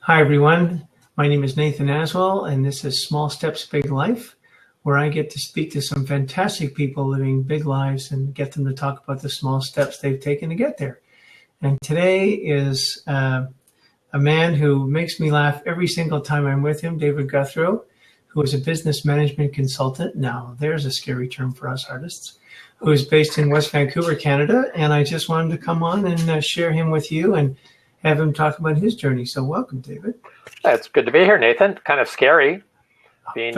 Hi, everyone. My name is Nathan Aswell, and this is Small Steps, Big Life, where I get to speak to some fantastic people living big lives and get them to talk about the small steps they've taken to get there. And today is a man who makes me laugh every single time I'm with him, David Gouthro, who is a business management consultant. Now, there's a scary term for us artists, who is based in West Vancouver, Canada. And I just wanted to come on and share him with you and have him talk about his journey. So welcome, David. It's good to be here, Nathan. Kind of scary being,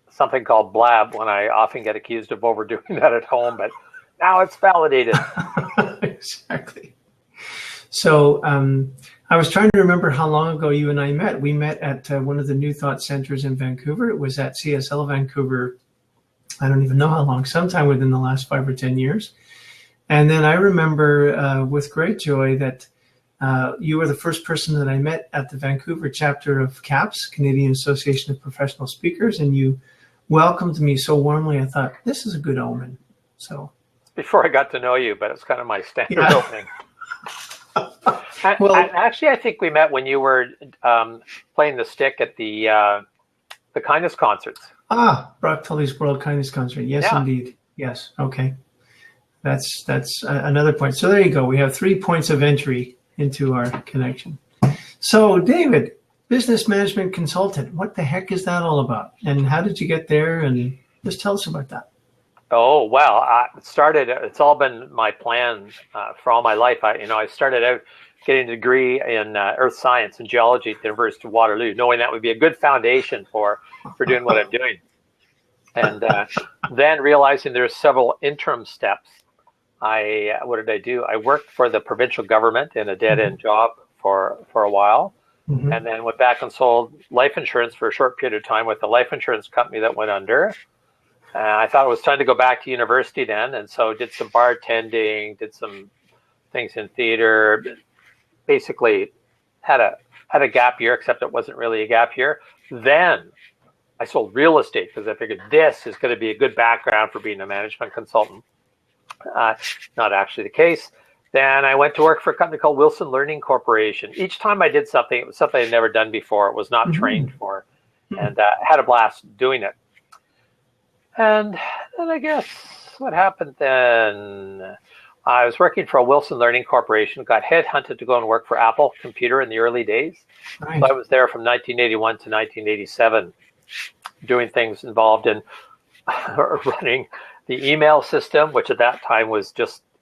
something called blab when I often get accused of overdoing that at home, but now it's validated. Exactly. So I was trying to remember how long ago you and I met. We met at one of the New Thought Centers in Vancouver. It was at CSL Vancouver. I don't even know how long, sometime within the last 5 or 10 years. And then I remember with great joy that you were the first person that I met at the Vancouver chapter of CAPS, Canadian Association of Professional Speakers, and you welcomed me so warmly. I thought, this is a good omen. So before I got to know you, but it's kind of my standard opening. Actually, I think we met when you were playing the stick at the Kindness concerts. Brock Tully's World Kindness Concert. Yes, yeah. Indeed. Yes. Okay. That's another point. So there you go. We have 3 points of entry into our connection. So, David, business management consultant, what the heck is that all about? And how did you get there? And just tell us about that. Oh, well, it's all been my plan for all my life. I started out getting a degree in earth science and geology at the University of Waterloo, knowing that would be a good foundation for doing what I'm doing. And then realizing there's several interim steps. What did I do? I worked for the provincial government in a dead-end job for a while, and then went back and sold life insurance for a short period of time with a life insurance company that went under. I thought it was time to go back to university then, and so did some bartending, did some things in theater. Basically, had a gap year, except it wasn't really a gap year. Then I sold real estate because I figured this is going to be a good background for being a management consultant. Not actually the case. Then I went to work for a company called Wilson Learning Corporation. Each time I did something, it was something I'd never done before. It was not trained for, and had a blast doing it. And then I guess what happened then, I was working for a Wilson Learning Corporation, got headhunted to go and work for Apple Computer in the early days. Right. So I was there from 1981 to 1987, doing things involved in running the email system, which at that time was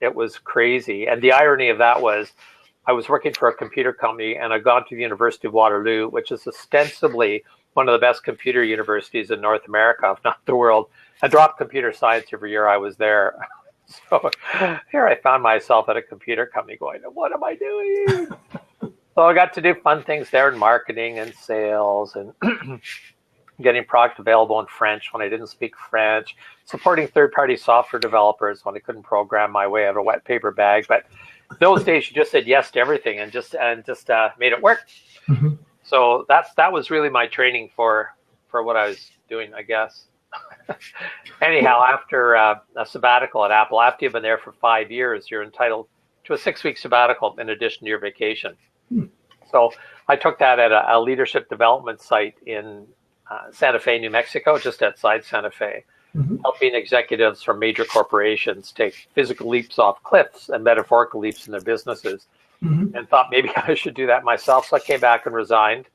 it was crazy. And the irony of that was I was working for a computer company and I'd gone to the University of Waterloo, which is ostensibly one of the best computer universities in North America, if not the world. I dropped computer science every year I was there. So here I found myself at a computer company going, what am I doing? So I got to do fun things there in marketing and sales and getting product available in French when I didn't speak French, supporting third-party software developers when I couldn't program my way out of a wet paper bag. But those days, you just said yes to everything and just made it work. So that was really my training for what I was doing, I guess. Anyhow, after a sabbatical at Apple, after you've been there for 5 years, you're entitled to a 6-week sabbatical in addition to your vacation. So I took that at a leadership development site in Santa Fe, New Mexico, just outside Santa Fe, helping executives from major corporations take physical leaps off cliffs and metaphorical leaps in their businesses, and thought maybe I should do that myself. So I came back and resigned,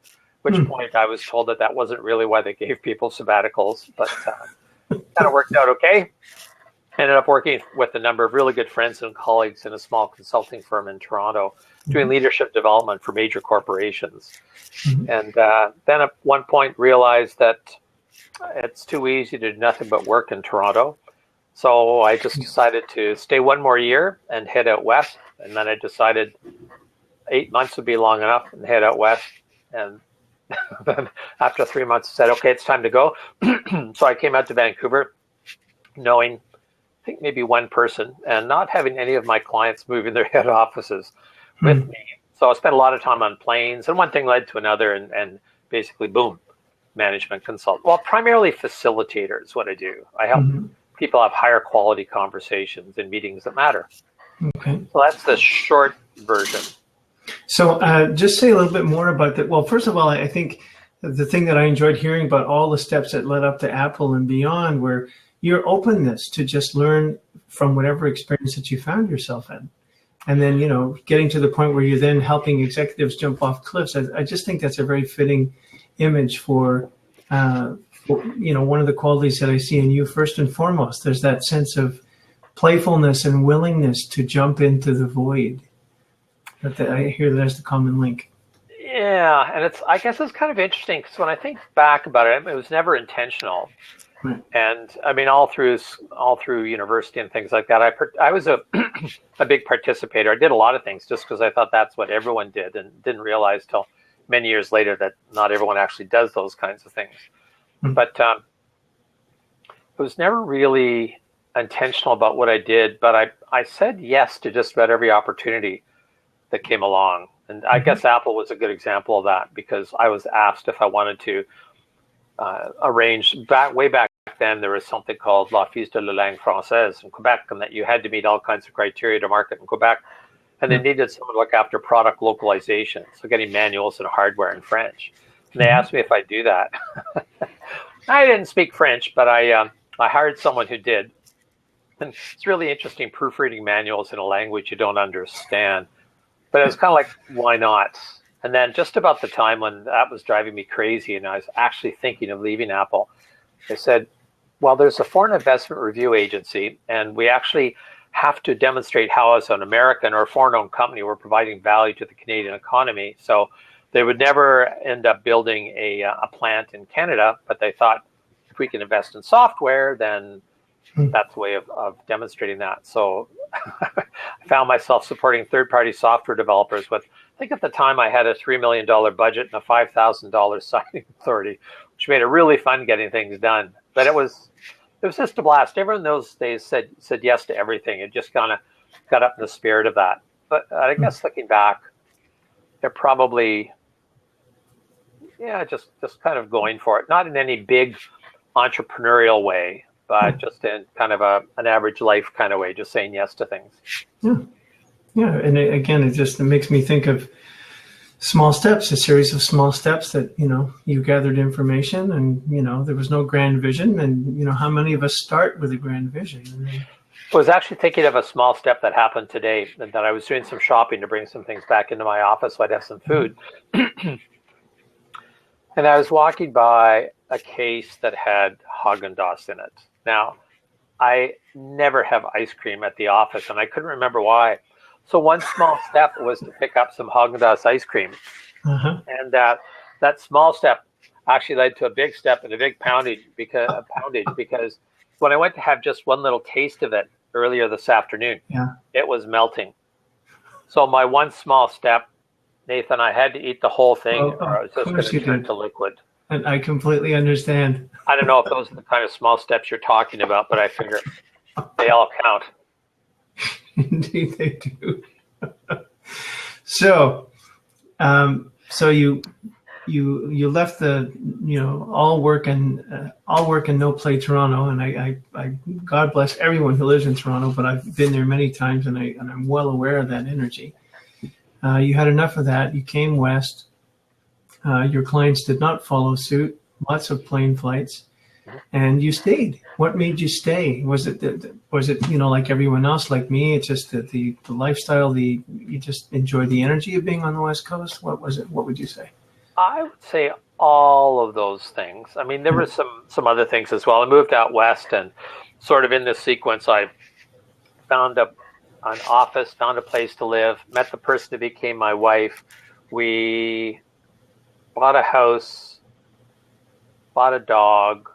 which point I was told that wasn't really why they gave people sabbaticals, but kind of worked out okay. Ended up working with a number of really good friends and colleagues in a small consulting firm in Toronto, doing leadership development for major corporations. And then at one point realized that it's too easy to do nothing but work in Toronto. So I just decided to stay 1 more year and head out west. And then I decided 8 months would be long enough and head out west. And then after 3 months, I said, okay, it's time to go. So I came out to Vancouver knowing, I think maybe one person, and not having any of my clients moving their head offices with me. So I spent a lot of time on planes, and one thing led to another, and basically, boom, management consultant. Well, primarily facilitator is what I do. I help people have higher quality conversations in meetings that matter. Okay. So that's the short version. So just say a little bit more about that. Well, first of all, I think the thing that I enjoyed hearing about all the steps that led up to Apple and beyond were your openness to just learn from whatever experience that you found yourself in. And then, getting to the point where you're then helping executives jump off cliffs. I just think that's a very fitting image for one of the qualities that I see in you first and foremost. There's that sense of playfulness and willingness to jump into the void. I hear that's the common link. Yeah, and I guess it's kind of interesting because when I think back about it, it was never intentional. Right. And I mean, all through university and things like that, I was a big participator. I did a lot of things just because I thought that's what everyone did, and didn't realize till many years later that not everyone actually does those kinds of things. Mm-hmm. But it was never really intentional about what I did. But I said yes to just about every opportunity that came along. And I guess Apple was a good example of that, because I was asked if I wanted to arrange, way back then, there was something called l'Office de la langue française in Quebec, and that you had to meet all kinds of criteria to market in Quebec. And they needed someone to look after product localization, so getting manuals and hardware in French. And they asked me if I'd do that. I didn't speak French, but I hired someone who did. And it's really interesting proofreading manuals in a language you don't understand. But it was kind of like, why not? And then just about the time when that was driving me crazy and I was actually thinking of leaving Apple, they said, well, there's a foreign investment review agency, and we actually have to demonstrate how, as an American or a foreign-owned company, we're providing value to the Canadian economy. So they would never end up building a plant in Canada, but they thought if we can invest in software, then that's a way of demonstrating that. So I found myself supporting third-party software developers with, I think at the time I had a $3 million budget and a $5,000 signing authority, which made it really fun getting things done. But it was just a blast. Everyone in those days said yes to everything. It just kind of got up in the spirit of that. But I guess looking back, they're probably, just kind of going for it. Not in any big entrepreneurial way, but just in kind of an average life kind of way, just saying yes to things. Yeah. And it makes me think of small steps, a series of small steps that, you gathered information and, there was no grand vision. And, how many of us start with a grand vision? I was actually thinking of a small step that happened today, that I was doing some shopping to bring some things back into my office so I'd have some food. And I was walking by a case that had Haagen-Dazs in it. Now, I never have ice cream at the office, and I couldn't remember why. So one small step was to pick up some Haagen-Dazs ice cream. And that small step actually led to a big step and a big poundage because when I went to have just one little taste of it earlier this afternoon, it was melting. So my one small step, Nathan, I had to eat the whole thing or I was just going to turn to liquid. And I completely understand. I don't know if those are the kind of small steps you're talking about, but I figure they all count. Indeed, they do. So you left the all work and no play Toronto, and I God bless everyone who lives in Toronto, but I've been there many times, and I'm well aware of that energy. You had enough of that. You came west. Your clients did not follow suit. Lots of plane flights. And you stayed. What made you stay? Was it like everyone else, like me? It's just that the lifestyle. You just enjoyed the energy of being on the West Coast. What was it? What would you say? I would say all of those things. I mean, there were some other things as well. I moved out west, and sort of in this sequence, I found an office, found a place to live, met the person who became my wife. We bought a house, bought a dog,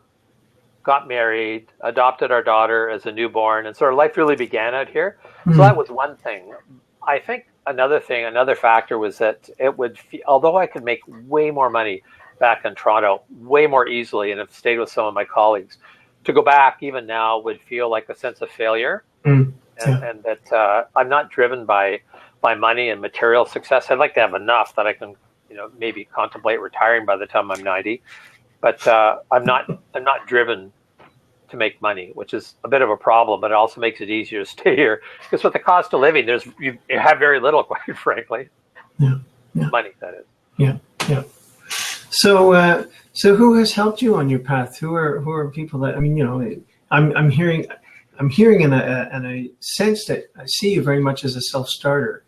got married, adopted our daughter as a newborn, and sort of life really began out here. So that was one thing. I think another factor was that it would, although I could make way more money back in Toronto, way more easily, and have stayed with some of my colleagues, to go back even now would feel like a sense of failure. And that I'm not driven by money and material success. I'd like to have enough that I can, maybe contemplate retiring by the time I'm 90. But I'm not driven to make money, which is a bit of a problem, but it also makes it easier to stay here. Because with the cost of living, you have very little, quite frankly. Yeah. Yeah. Money, that is. Yeah. Yeah. So, so who has helped you on your path? Who are people that, I mean, I'm hearing in a sense that I see you very much as a self-starter,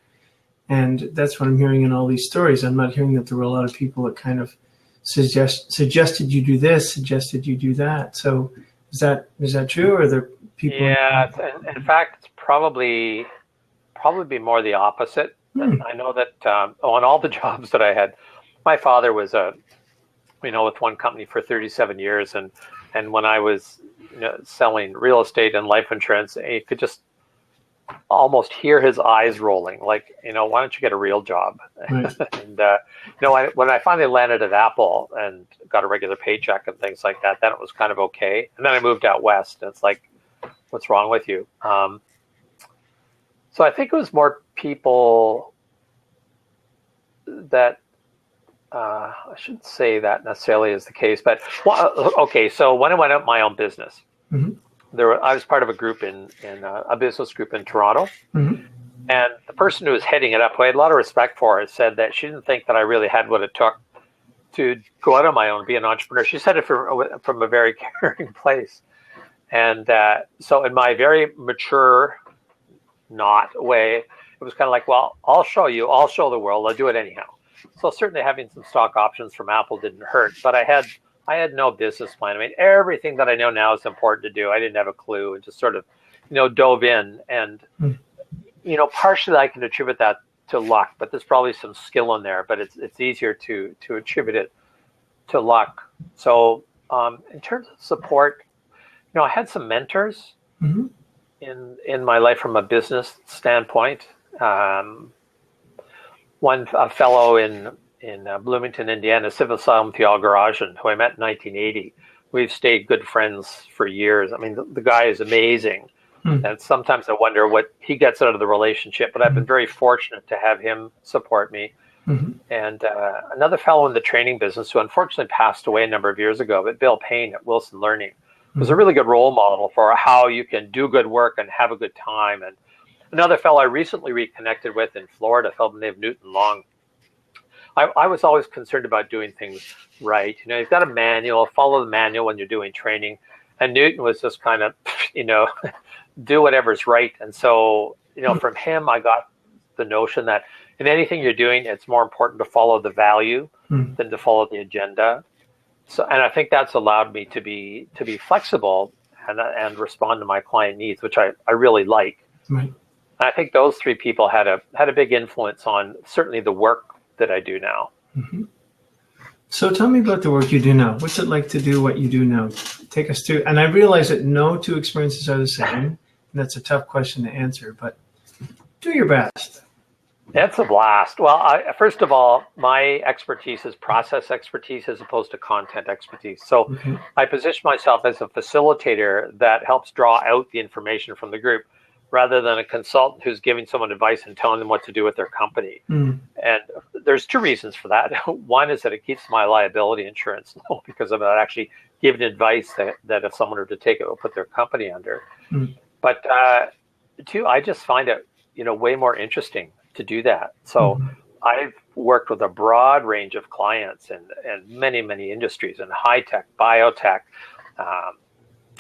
and that's what I'm hearing in all these stories. I'm not hearing that there were a lot of people that kind of suggested you do this, suggested you do that. So, is that true, or are there people? Yeah, in fact, it's probably be more the opposite. I know that on all the jobs that I had, my father was with one company for 37 years, and when I was selling real estate and life insurance, you could just almost hear his eyes rolling, like, why don't you get a real job? Right. And when I finally landed at Apple and got a regular paycheck and things like that, then it was kind of okay. And then I moved out west, and it's like, what's wrong with you? So I think it was more people that I shouldn't say that necessarily is the case, but okay. So when I went up my own business, I was part of a group in a business group in Toronto, and the person who was heading it up, who I had a lot of respect for, said that she didn't think that I really had what it took to go out on my own, be an entrepreneur. She said it from a very caring place, and so in my very mature, not way, it was kind of like, well, I'll show you, I'll show the world, I'll do it anyhow. So certainly having some stock options from Apple didn't hurt, but I had no business plan. I mean, everything that I know now is important to do. I didn't have a clue, and just sort of, dove in. And, partially I can attribute that to luck, but there's probably some skill in there, but it's easier to attribute it to luck. So in terms of support, I had some mentors in my life from a business standpoint. One fellow in Bloomington, Indiana, Civil Asylum Theol Garajan, who I met in 1980. We've stayed good friends for years. I mean, the guy is amazing. And sometimes I wonder what he gets out of the relationship, but I've been very fortunate to have him support me. And another fellow in the training business who unfortunately passed away a number of years ago, but Bill Payne at Wilson Learning, was a really good role model for how you can do good work and have a good time. And another fellow I recently reconnected with in Florida, a fellow named Newton Long. I was always concerned about doing things right. You've got a manual, follow the manual when you're doing training. And Newton was just kind of, do whatever's right. And so, from him, I got the notion that in anything you're doing, it's more important to follow the value than to follow the agenda. So, and I think that's allowed me to be flexible and respond to my client needs, which I really like. Right. I think those three people had a big influence on certainly the work that I do now. So tell me about the work you do now. What's it like to do what you do now? Take us through. And I realize that no two experiences are the same. And that's a tough question to answer, but do your best. It's a blast. Well, first of all, my expertise is process expertise as opposed to content expertise. So I position myself as a facilitator that helps draw out the information from the group, rather than a consultant who's giving someone advice and telling them what to do with their company. And there's two reasons for that. One is that it keeps my liability insurance low, because I'm not actually giving advice that if someone were to take it, will put their company under. But two, I just find it, way more interesting to do that. So I've worked with a broad range of clients and many, many industries, in high tech, biotech,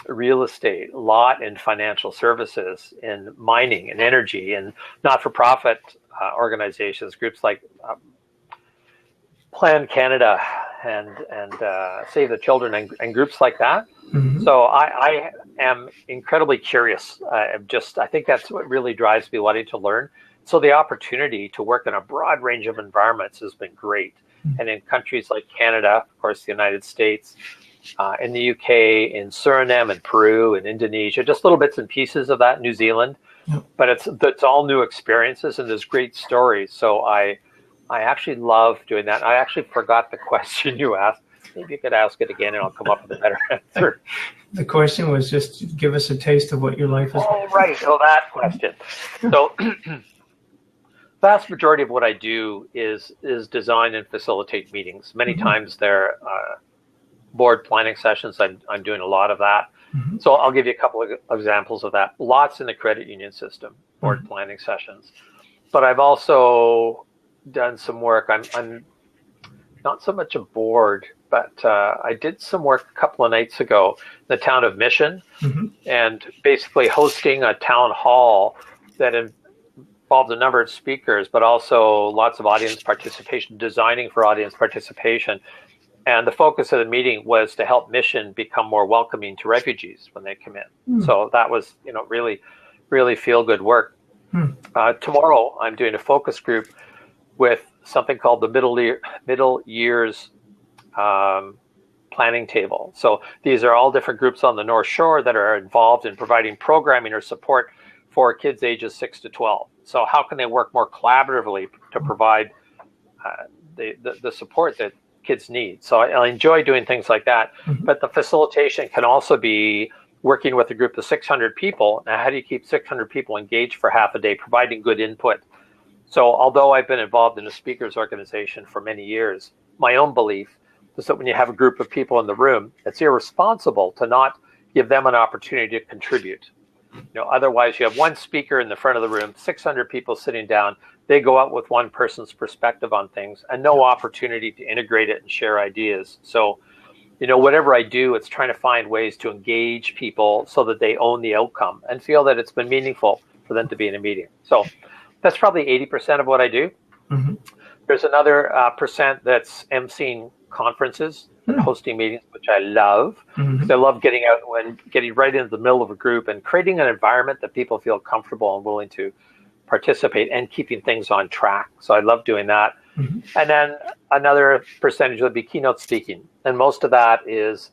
real estate, a lot in financial services, in mining and energy, and not-for-profit organizations, groups like Plan Canada and Save the Children, and groups like that. So I am incredibly curious. I think that's what really drives me, wanting to learn. So the opportunity to work in a broad range of environments has been great. And in countries like Canada, of course, the United States, in the UK, in Suriname and Peru and Indonesia, just little bits and pieces of that, New Zealand. But it's all new experiences, and there's great stories. So I actually love doing that. I actually forgot the question you asked. Maybe you could ask it again and I'll come up with a better answer. The question was just give us a taste of what your life is like. Oh, right. Oh, that question. So vast majority of what I do is design and facilitate meetings. Many times they're board planning sessions. I'm doing a lot of that. So I'll give you a couple of examples of that. Lots in the credit union system, board planning sessions. But I've also done some work. I'm not so much a board, but I did some work a couple of nights ago in the town of Mission, and basically hosting a town hall that involved a number of speakers, but also lots of audience participation, designing for audience participation. And the focus of the meeting was to help Mission become more welcoming to refugees when they come in. So that was, really, really feel good work. Tomorrow, I'm doing a focus group with something called the Middle Years Planning Table. So these are all different groups on the North Shore that are involved in providing programming or support for kids ages 6 to 12. So how can they work more collaboratively to provide the support that kids need? So I enjoy doing things like that. But the facilitation can also be working with a group of 600 people. Now, how do you keep 600 people engaged for half a day, providing good input? So although I've been involved in a speakers organization for many years, my own belief is that when you have a group of people in the room, it's irresponsible to not give them an opportunity to contribute. Otherwise you have one speaker in the front of the room, 600 people sitting down, they go out with one person's perspective on things and no opportunity to integrate it and share ideas. So, whatever I do, it's trying to find ways to engage people so that they own the outcome and feel that it's been meaningful for them to be in a meeting. So that's probably 80% of what I do. There's another percent that's emceeing conferences and hosting meetings, which I love. Because I love getting out and getting right into the middle of a group and creating an environment that people feel comfortable and willing to participate and keeping things on track. So I love doing that. And then another percentage would be keynote speaking. And most of that is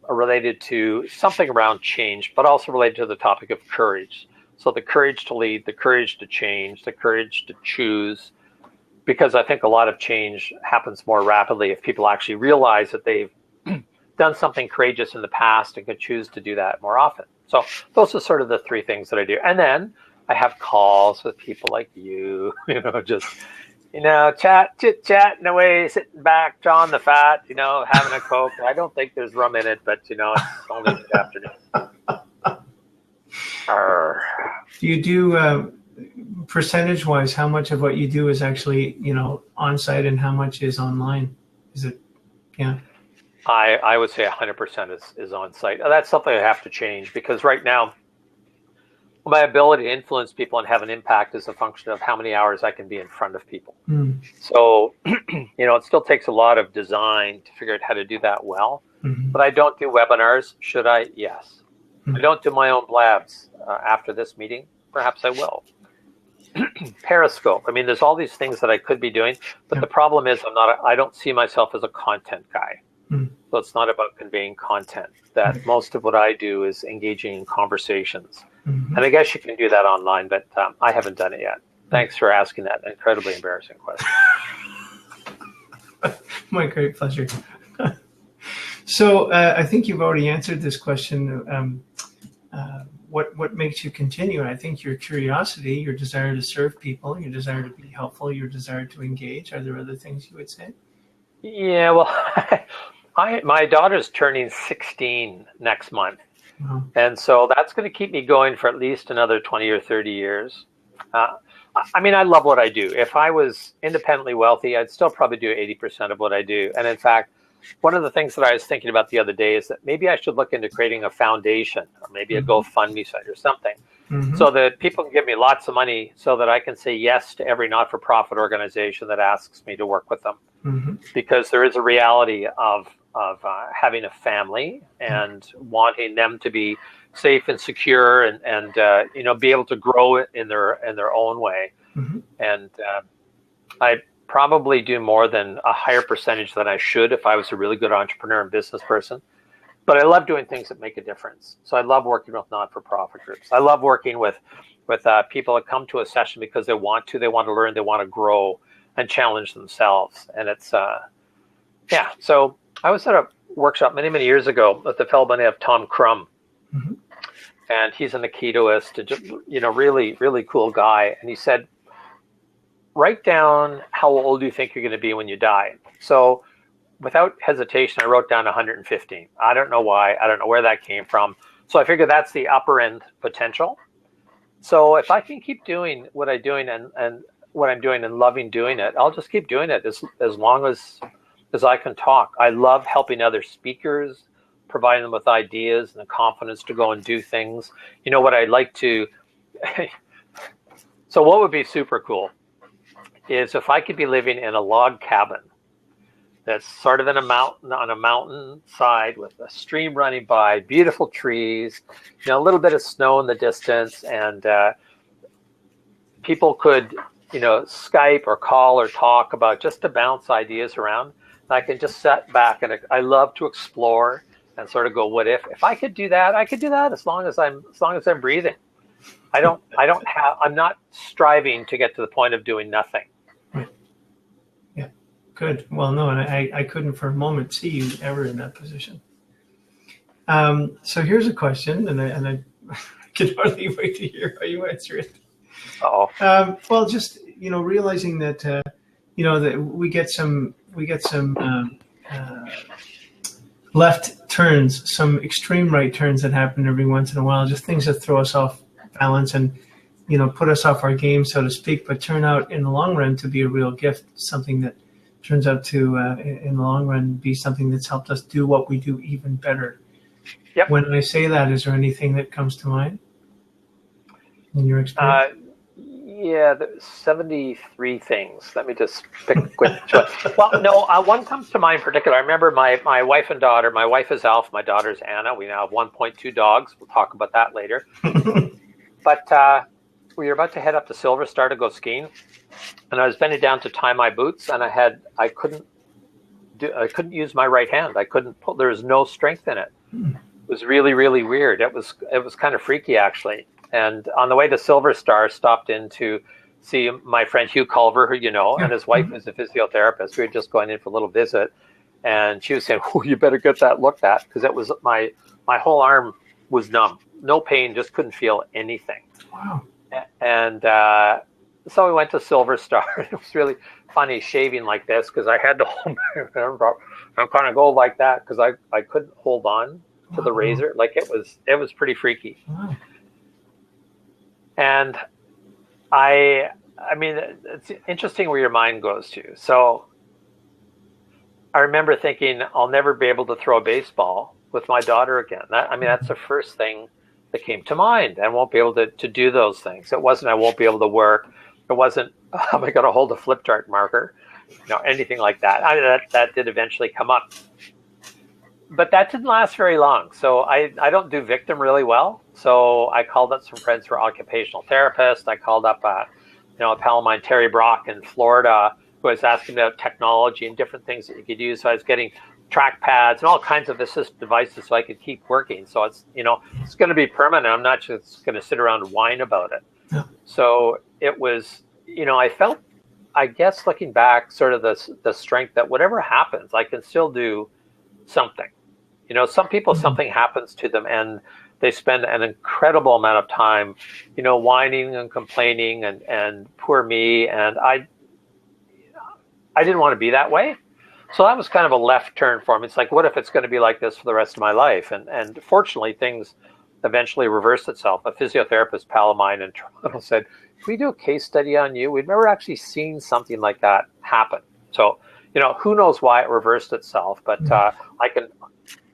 related to something around change, but also related to the topic of courage. So the courage to lead, the courage to change, the courage to choose, because I think a lot of change happens more rapidly if people actually realize that they've done something courageous in the past and can choose to do that more often. So those are sort of the three things that I do. And then I have calls with people like you, just, chit-chatting away, sitting back, John the Fat, having a Coke. I don't think there's rum in it, but, it's only this afternoon. Do you do percentage-wise? How much of what you do is actually, on-site, and how much is online? Is it, yeah? I would say 100% is on-site. That's something I have to change because right now, my ability to influence people and have an impact is a function of how many hours I can be in front of people. So, it still takes a lot of design to figure out how to do that well. But I don't do webinars. Should I? Yes. I don't do my own blabs after this meeting. Perhaps I will. Periscope. I mean, there's all these things that I could be doing, but the problem is I don't see myself as a content guy. So it's not about conveying content. That most of what I do is engaging in conversations. And I guess you can do that online, but I haven't done it yet. Thanks for asking that incredibly embarrassing question. My great pleasure. So I think you've already answered this question. What makes you continue? I think your curiosity, your desire to serve people, your desire to be helpful, your desire to engage. Are there other things you would say? Yeah, well, my daughter's turning 16 next month. Wow. And so that's going to keep me going for at least another 20 or 30 years. I love what I do. If I was independently wealthy, I'd still probably do 80% of what I do. And in fact, one of the things that I was thinking about the other day is that maybe I should look into creating a foundation or maybe a GoFundMe site or something so that people can give me lots of money so that I can say yes to every not-for-profit organization that asks me to work with them. Because there is a reality of having a family and wanting them to be safe and secure and be able to grow it in their own way. And I probably do more than a higher percentage than I should if I was a really good entrepreneur and business person. But I love doing things that make a difference. So I love working with not-for-profit groups. I love working with people that come to a session because they want to learn, they want to grow and challenge themselves. And it's, So I was at a workshop many, many years ago with the fellow by the name of Tom Crum. And he's an Aikidooist, really, really cool guy. And he said, write down how old you think you're going to be when you die. So without hesitation, I wrote down 115. I don't know why. I don't know where that came from. So I figured that's the upper end potential. So if I can keep doing what I'm doing and what I'm doing and loving doing it, I'll just keep doing it as long as I can talk. I love helping other speakers, providing them with ideas and the confidence to go and do things. You know what I'd like to. So what would be super cool is if I could be living in a log cabin that's sort of in a mountain, on a mountain side with a stream running by, beautiful trees, a little bit of snow in the distance, and people could, Skype or call or talk about just to bounce ideas around. I can just sit back, and I love to explore and sort of go, what if I could do that? I could do that as long as I'm breathing. I'm not striving to get to the point of doing nothing. Yeah, good. Well, no, and I couldn't for a moment see you ever in that position. So here's a question, and I can hardly wait to hear how you answer it. Well, just realizing that that we get some left turns, some extreme right turns that happen every once in a while, just things that throw us off balance and put us off our game, so to speak, but turn out in the long run to be a real gift, something that turns out to in the long run be something that's helped us do what we do even better. Yep. When I say that, is there anything that comes to mind in your experience? Yeah, there's 73 things. Let me just pick a quick choice. Well, no, one comes to mind in particular. I remember my wife and daughter. My wife is Alf. My daughter's Anna. We now have 1.2 dogs. We'll talk about that later. But we were about to head up to Silver Star to go skiing, and I was bending down to tie my boots, and I couldn't use my right hand. I couldn't pull. There was no strength in it. It was really, really weird. It was kind of freaky, actually. And on the way to Silver Star, stopped in to see my friend Hugh Culver, who and his wife is a physiotherapist. We were just going in for a little visit, and she was saying, "Oh, you better get that looked at," because it was my whole arm was numb, no pain, just couldn't feel anything. Wow. And so we went to Silver Star. It was really funny shaving like this because I had to hold my arm. I'm kind of go like that because I couldn't hold on to the razor. Like it was pretty freaky. Wow. And I mean, it's interesting where your mind goes to. So I remember thinking, I'll never be able to throw a baseball with my daughter again. That's the first thing that came to mind. I won't be able to do those things. It wasn't, I won't be able to work. It wasn't, am I going to hold a flip chart marker? Anything like that. That did eventually come up. But that didn't last very long. So I don't do victim really well. So I called up some friends who are occupational therapists. I called up a pal of mine, Terry Brock in Florida, who was asking about technology and different things that you could use. So I was getting track pads and all kinds of assist devices so I could keep working. So it's, it's going to be permanent. I'm not just going to sit around and whine about it. Yeah. So it was, I felt, I guess, looking back, sort of the strength that whatever happens, I can still do something. Some people, something happens to them and they spend an incredible amount of time, whining and complaining and poor me. And I didn't want to be that way. So that was kind of a left turn for me. It's like, what if it's going to be like this for the rest of my life? And fortunately, things eventually reversed itself. A physiotherapist pal of mine in Toronto said, "Can we do a case study on you? We've never actually seen something like that happen." So, who knows why it reversed itself, but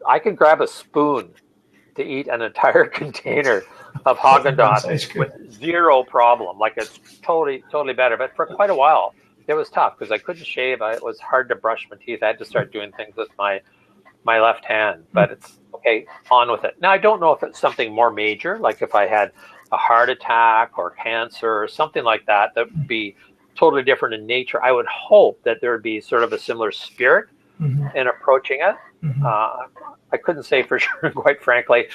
I can grab a spoon to eat an entire container of Haagen-Dazs with zero problem. Like it's totally better. But for quite a while, it was tough because I couldn't shave. It was hard to brush my teeth. I had to start doing things with my left hand. But it's okay, on with it. Now, I don't know if it's something more major, like if I had a heart attack or cancer or something like that, that would be totally different in nature. I would hope that there would be sort of a similar spirit in approaching it. I couldn't say for sure, quite frankly.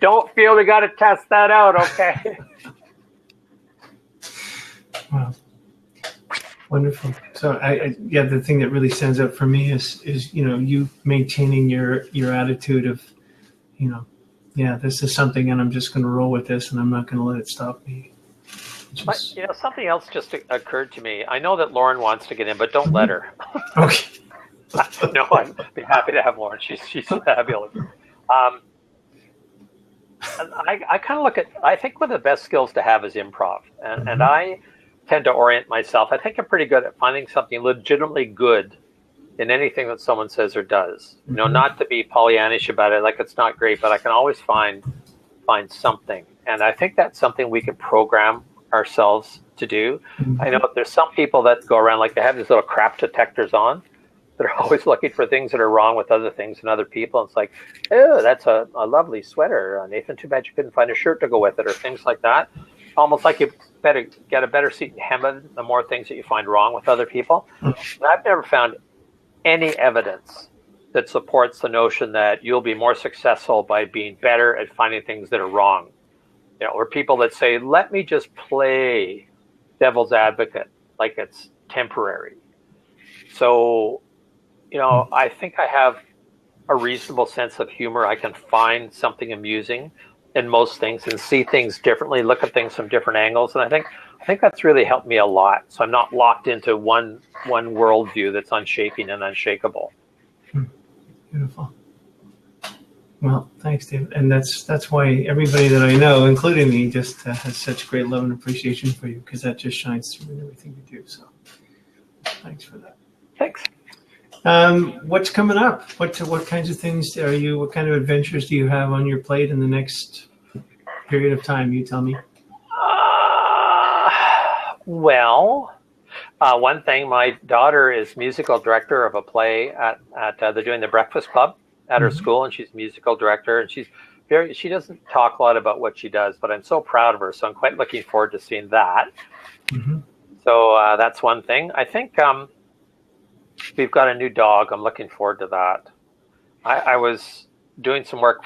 Don't feel we got to test that out, okay? Wow. Wonderful. So the thing that really stands out for me is you maintaining your attitude of, this is something and I'm just going to roll with this and I'm not going to let it stop me. But, something else just occurred to me. I know that Lauren wants to get in, but don't let her. Okay. No, I'd be happy to have Lauren. She's fabulous. I kind of look at, I think one of the best skills to have is improv. And I tend to orient myself. I think I'm pretty good at finding something legitimately good in anything that someone says or does. You know, not to be Pollyannish about it, like it's not great, but I can always find something. And I think that's something we can program ourselves to do. I know there's some people that go around like they have these little crap detectors on. They're always looking for things that are wrong with other things and other people. It's like, oh, that's a lovely sweater, Nathan. Too bad you couldn't find a shirt to go with it, or things like that. Almost like you better get a better seat in heaven the more things that you find wrong with other people. And I've never found any evidence that supports the notion that you'll be more successful by being better at finding things that are wrong. You know, or people that say, let me just play devil's advocate like it's temporary. So, you know, I think I have a reasonable sense of humor. I can find something amusing in most things and see things differently, look at things from different angles. And I think that's really helped me a lot. So I'm not locked into one worldview that's unshaking and unshakable. Beautiful. Well, thanks, David. And that's why everybody that I know, including me, just has such great love and appreciation for you, because that just shines through in everything you do. So thanks for that. Thanks. What's coming up? What kinds of things what kind of adventures do you have on your plate in the next period of time? You tell me. One thing, my daughter is musical director of a play at they're doing the Breakfast Club at her school, and she's musical director, and she doesn't talk a lot about what she does, but I'm so proud of her, so I'm quite looking forward to seeing that. So that's one thing. I think we've got a new dog. I'm looking forward to that. I was doing some work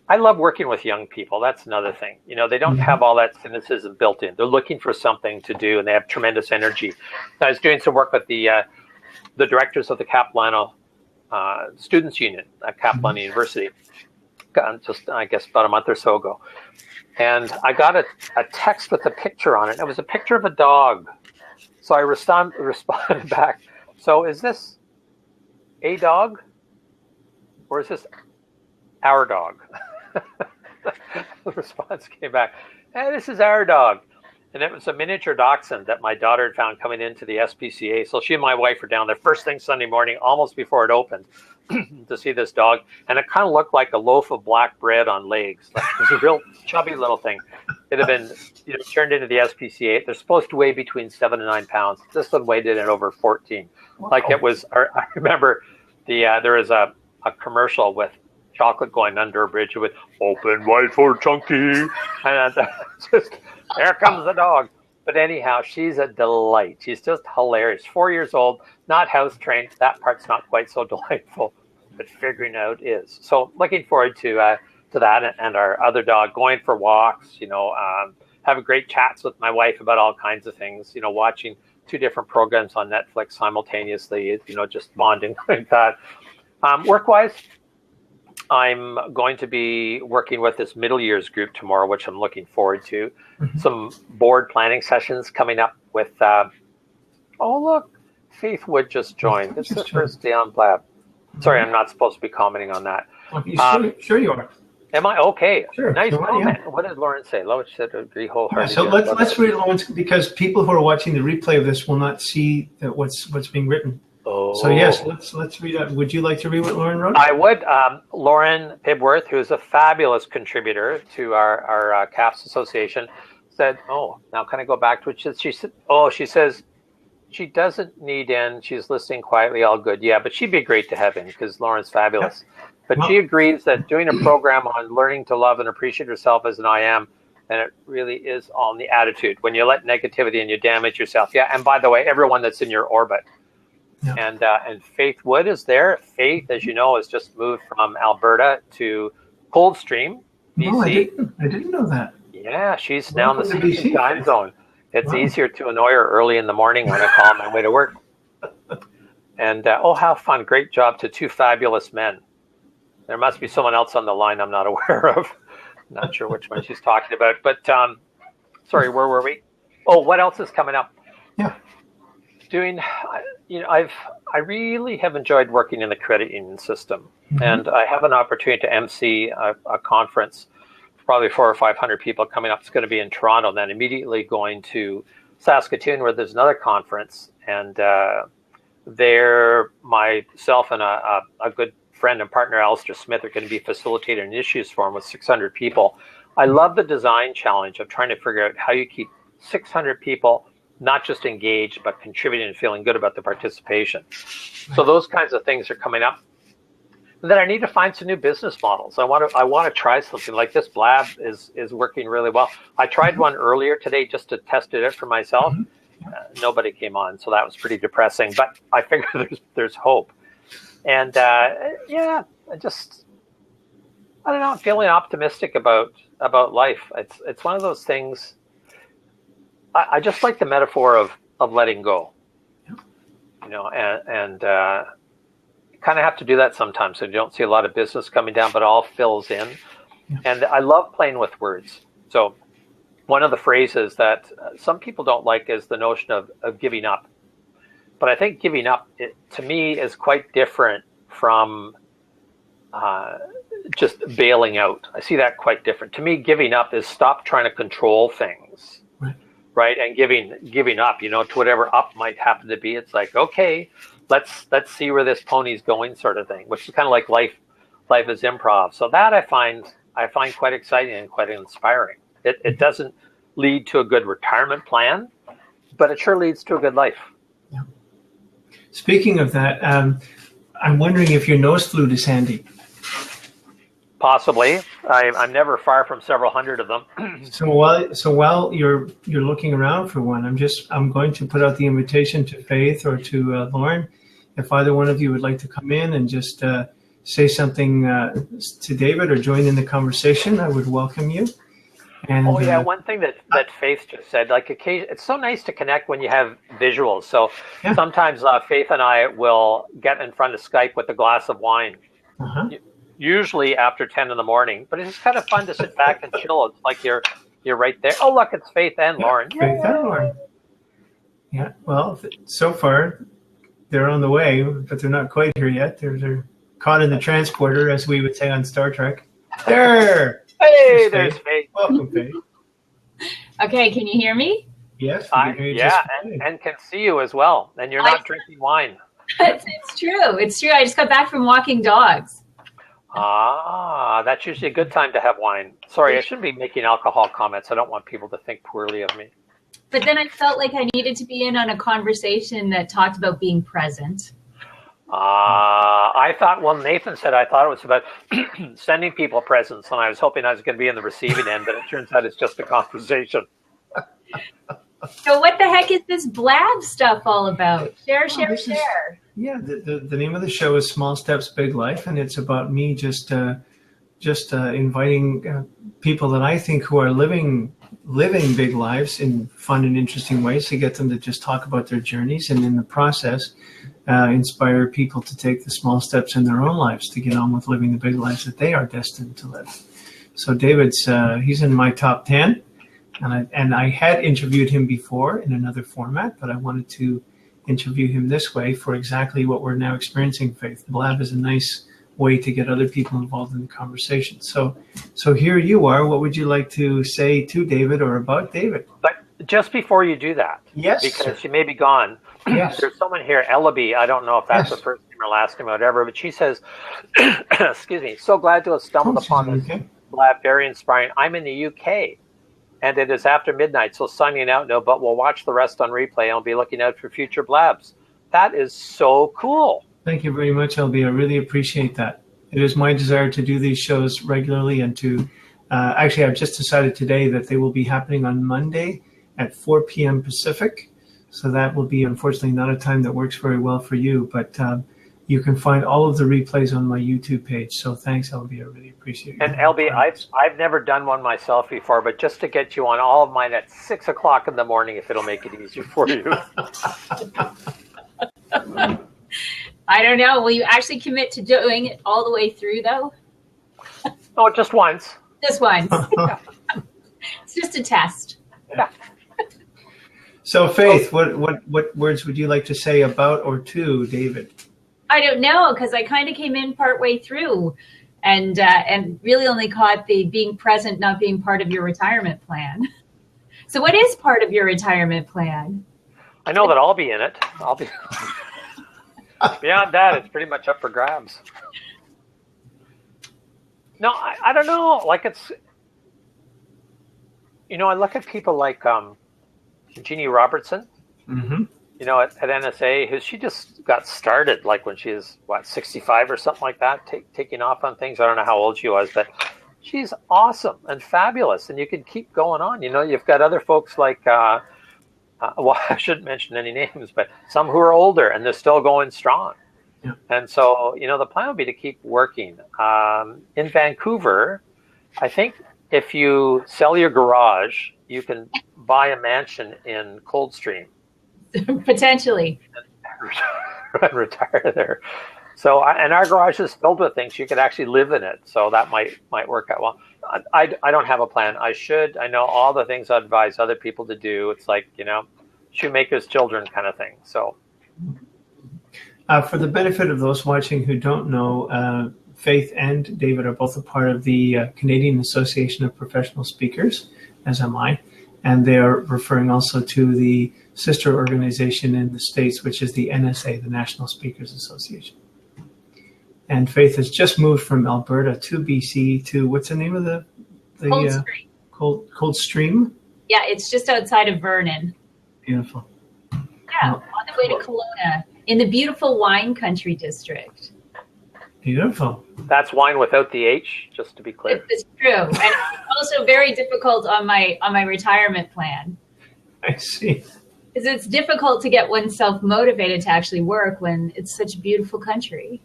I love working with young people. That's another thing. You know, they don't have all that cynicism built in. They're looking for something to do, and they have tremendous energy. I was doing some work with the directors of the Capilano Students Union at Capilano University, just, I guess, about a month or so ago. And I got a text with a picture on it. It was a picture of a dog. So I responded back, so is this a dog or is this our dog? The response came back, hey, this is our dog. And it was a miniature dachshund that my daughter had found coming into the SPCA. So she and my wife were down there first thing Sunday morning, almost before it opened, to see this dog. And it kind of looked like a loaf of black bread on legs. Like, it was a real chubby little thing. It had been turned into the SPCA. They're supposed to weigh between 7 and 9 pounds. This one weighed in at over 14. Wow. Like it was, I remember there was a commercial with chocolate going under a bridge with open wide for Chunky. And just, there comes the dog. But anyhow, she's a delight. She's just hilarious. 4 years old, not house trained. That part's not quite so delightful, but figuring out is. So looking forward to that and our other dog, going for walks, having great chats with my wife about all kinds of things, watching 2 different programs on Netflix simultaneously, just bonding like that. Work-wise, I'm going to be working with this middle years group tomorrow, which I'm looking forward to. Some board planning sessions coming up with, look, Faith Wood just joined. It's the first day on Blab. Sorry, I'm not supposed to be commenting on that. Sure you are. Am I? Okay. Sure. Nice comment. Yeah. What did Lauren say? Lauren said agree wholeheartedly. So let's read Lauren's, because people who are watching the replay of this will not see what's being written. Oh. So yes, let's read that. Would you like to read what Lauren wrote? I would. Lauren Pibworth, who is a fabulous contributor to our CAPS Association, said, now can I go back to it? She says she doesn't need in. She's listening quietly, all good. Yeah, but she'd be great to have in because Lauren's fabulous. Yep. But she agrees that doing a program on learning to love and appreciate yourself as an I am, and it really is all in the attitude. When you let negativity and you damage yourself. Yeah, and by the way, everyone that's in your orbit. Yeah. And Faith Wood is there. Faith, as you know, has just moved from Alberta to Coldstream, BC. No, I didn't know that. Yeah, she's now in the same time zone. It's easier to annoy her early in the morning when I call on my way to work. And how fun. Great job to 2 fabulous men. There must be someone else on the line I'm not aware of. Not sure which one she's talking about. But, sorry, where were we? Oh, what else is coming up? Yeah. I really have enjoyed working in the credit union system. And I have an opportunity to MC a conference, probably 400 or 500 people coming up. It's going to be in Toronto, and then immediately going to Saskatoon where there's another conference, and there myself and a good friend and partner, Alistair Smith, are going to be facilitating an issues forum with 600 people. I love the design challenge of trying to figure out how you keep 600 people not just engaged, but contributing and feeling good about the participation. So those kinds of things are coming up. And then I need to find some new business models. I want to try something like this. Blab is working really well. I tried one earlier today just to test it out for myself. Nobody came on, so that was pretty depressing. But I figure there's hope. And yeah, I don't know. I'm feeling optimistic about life. It's one of those things. I just like the metaphor of letting go. You know, and kind of have to do that sometimes, so you don't see a lot of business coming down, but it all fills in. And I love playing with words. So one of the phrases that some people don't like is the notion of giving up. But I think giving up, to me, is quite different from just bailing out. I see that quite different. To me, giving up is stop trying to control things, right? And giving up, you know, to whatever up might happen to be. It's like, okay, let's see where this pony's going, sort of thing, which is kind of like life is improv. So that I find quite exciting and quite inspiring. It doesn't lead to a good retirement plan, but it sure leads to a good life. Yeah. Speaking of that, I'm wondering if your nose flute is handy. Possibly. I'm never far from several hundred of them. So while you're looking around for one, I'm going to put out the invitation to Faith or to Lauren. If either one of you would like to come in and just say something to David or join in the conversation, I would welcome you. And, one thing that Faith just said, like it's so nice to connect when you have visuals. So sometimes Faith and I will get in front of Skype with a glass of wine. Usually after 10 in the morning, but it's kind of fun to sit back and chill. It's like you're right there. Oh, look, it's Faith and Lauren. Faith and Lauren. Yeah, well, so far they're on the way, but they're not quite here yet. They're caught in the transporter, as we would say on Star Trek. There. Hey, there's Faith. Welcome, Faith. Okay, can you hear me? Yes. And can see you as well. And you're not drinking wine. It's true. It's true. I just got back from walking dogs. That's usually a good time to have wine. Sorry, I shouldn't be making alcohol comments. I don't want people to think poorly of me. But then I felt like I needed to be in on a conversation that talked about being present. I thought, well, Nathan said, I thought it was about sending people presents, and I was hoping I was going to be in the receiving end, but it turns out it's just a conversation. So what the heck is this blab stuff all about? Share. Yeah, the name of the show is Small Steps, Big Life, and it's about me just inviting people that I think who are living big lives in fun and interesting ways to get them to just talk about their journeys, and in the process inspire people to take the small steps in their own lives to get on with living the big lives that they are destined to live. So David's he's in my top 10, and I had interviewed him before in another format, but I wanted to interview him this way for exactly what we're now experiencing, Faith. Blab is a nice way to get other people involved in the conversation. So here you are. What would you like to say to David or about David? But just before you do that, yes, because she may be gone, there's someone here, Ellaby. I don't know if that's the first name or last name or whatever, but she says, excuse me, so glad to have stumbled upon this Blab, very inspiring. I'm in the UK. And it is after midnight, so signing out now, but we'll watch the rest on replay. I'll be looking out for future blabs. That is so cool. Thank you very much, LB. I really appreciate that. It is my desire to do these shows regularly and to, actually, I've just decided today that they will be happening on Monday at 4 p.m. Pacific. So that will be, unfortunately, not a time that works very well for you, but you can find all of the replays on my YouTube page. So thanks, LB. I really appreciate it. And LB, I've never done one myself before, but just to get you on all of mine at 6 o'clock in the morning, if it'll make it easier for you. I don't know. Will you actually commit to doing it all the way through, though? No, just once. Just once. It's just a test. Yeah. So, Faith, what words would you like to say about or to David? I don't know, because I kind of came in partway through and really only caught the being present not being part of your retirement plan. So what is part of your retirement plan? I know that I'll be in it. I'll be. Beyond that, it's pretty much up for grabs. No, I don't know. Like it's, I look at people like Jeannie Robertson, at NSA, she just got started like when she was, 65 or something like that, taking off on things. I don't know how old she was, but she's awesome and fabulous. And you can keep going on. You've got other folks like, well, I shouldn't mention any names, but some who are older and they're still going strong. Yeah. And so, the plan would be to keep working. In Vancouver, I think if you sell your garage, you can buy a mansion in Coldstream. Potentially. And retire there. So, and our garage is filled with things. You could actually live in it. So that might work out well. I don't have a plan. I should. I know all the things I advise other people to do. It's like, shoemaker's children kind of thing. So. For the benefit of those watching who don't know, Faith and David are both a part of the Canadian Association of Professional Speakers, as am I. And they are referring also to the sister organization in the States, which is the NSA, the National Speakers Association. And Faith has just moved from Alberta to BC to, what's the name of the Coldstream. Coldstream? Yeah, it's just outside of Vernon. Beautiful. Yeah, on the way to Kelowna, in the beautiful wine country district. Beautiful. That's wine without the H, just to be clear. It's true. And it's also very difficult on my retirement plan. I see. Because it's difficult to get oneself motivated to actually work when it's such a beautiful country.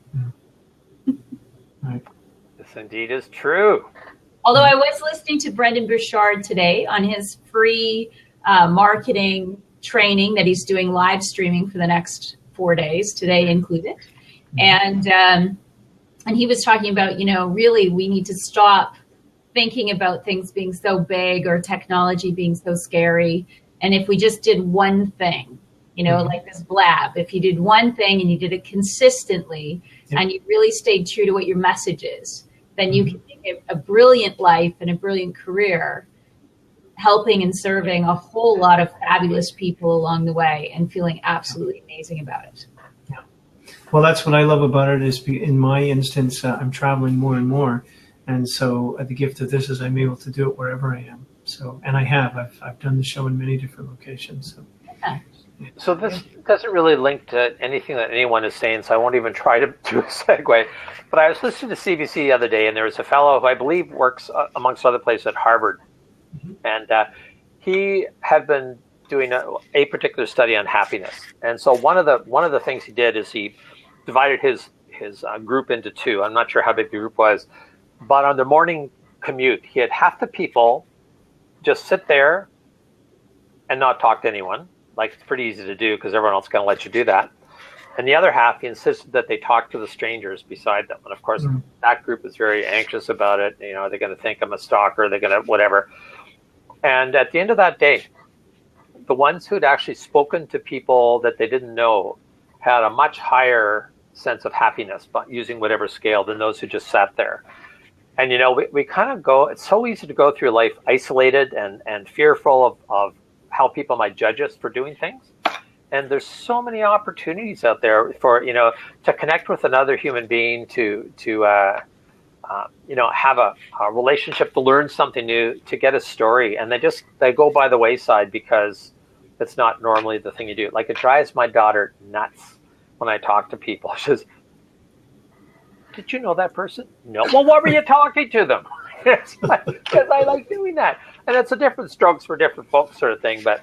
Right. This indeed is true. Although I was listening to Brendan Burchard today on his free marketing training that he's doing live streaming for the next 4 days, today included. And he was talking about, really we need to stop thinking about things being so big or technology being so scary. And if we just did one thing, like this blab, if you did one thing and you did it consistently and you really stayed true to what your message is, then you can make a brilliant life and a brilliant career helping and serving a whole lot of fabulous people along the way and feeling absolutely amazing about it. Yeah. Well, that's what I love about it is in my instance, I'm traveling more and more. And so the gift of this is I'm able to do it wherever I am. So, and I've done the show in many different locations. So, So this doesn't really link to anything that anyone is saying, so I won't even try to do a segue. But I was listening to CBC the other day, and there was a fellow who I believe works, amongst other places, at Harvard. And he had been doing a particular study on happiness. And so one of the things he did is he divided his group into two. I'm not sure how big the group was, but on the morning commute, he had half the people just sit there and not talk to anyone. Like, it's pretty easy to do because everyone else is going to let you do that. And the other half, he insisted that they talk to the strangers beside them. And of course, that group is very anxious about it. They're going to think I'm a stalker. They're going to whatever. And at the end of that day, the ones who'd actually spoken to people that they didn't know had a much higher sense of happiness, but using whatever scale, than those who just sat there. And, we kind of go, it's so easy to go through life isolated and fearful of how people might judge us for doing things. And there's so many opportunities out there for, to connect with another human being, to have a relationship, to learn something new, to get a story. And they go by the wayside because it's not normally the thing you do. Like, it drives my daughter nuts when I talk to people. She says, "Did you know that person?" "No." "Well, what were you talking to them?" Because I like doing that. And it's a different strokes for different folks sort of thing. But